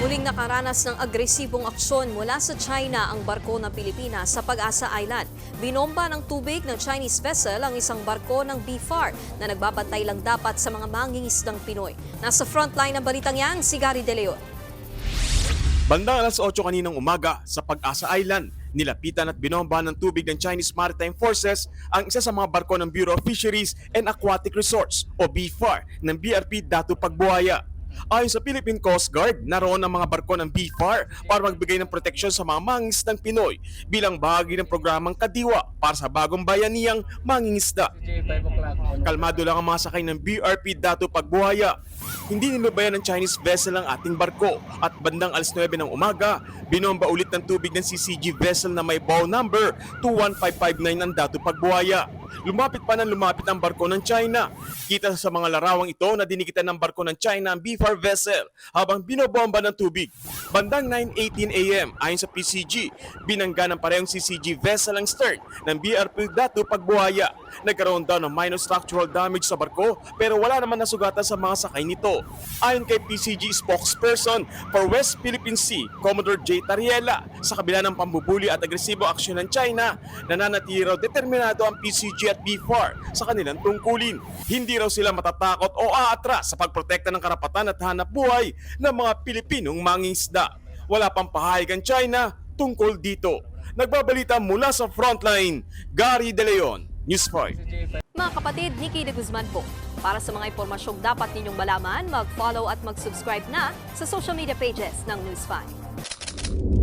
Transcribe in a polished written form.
Muling nakaranas ng agresibong aksyon mula sa China ang barko ng Pilipinas sa Pag-asa Island. Binomba ng tubig ng Chinese vessel ang isang barko ng BFAR na nagbabantay lang dapat sa mga mangingisdang Pinoy. Nasa frontline ng balitang yan, si Gary De Leon. Bandang alas 8 kaninang umaga sa Pag-asa Island, nilapitan at binomba ng tubig ng Chinese Maritime Forces ang isa sa mga barko ng Bureau of Fisheries and Aquatic Resources o BFAR ng BRP Datu Pagbuaya. Ayon sa Philippine Coast Guard, naroon ang mga barko ng BFAR para magbigay ng proteksyon sa mga mangingisdang Pinoy bilang bahagi ng programang Kadiwa para sa bagong bayaniyang mangingisda. Kalmado lang ang mga sakay ng BRP Datu Pagbuaya. Hindi nilubayan ng Chinese vessel ang ating barko at bandang alas 9 ng umaga, binomba ulit ng tubig ng CCG vessel na may bow number 21559 ang Datu Pagbuaya. Lumapit pa ng lumapit ang barko ng China. Kita sa mga larawang ito na dinikitan ng barko ng China ang BFAR vessel habang binobomba ng tubig. Bandang 9:18 AM, ayon sa PCG, binangga ng parehong CCG vessel ang stern ng BRP Datu Pagbuaya. Nagkaroon daw ng minor structural damage sa barko pero wala naman nasugatan sa mga sakay nito. Ayon kay PCG spokesperson for West Philippine Sea, Commodore J. Tariela, sa kabila ng pambubuli at agresibo aksyon ng China, nananatili raw determinado ang PCG at BFAR sa kanilang tungkulin. Hindi raw sila matatakot o aatras sa pagprotekta ng karapatan at hanap buhay ng mga Pilipinong mangingisda. Wala pang pahayag ang China tungkol dito. Nagbabalita mula sa frontline, Gary De Leon, News 5. Mga kapatid, Nikki de Guzman po. Para sa mga impormasyong dapat ninyong malaman, mag-follow at mag-subscribe na sa social media pages ng News 5.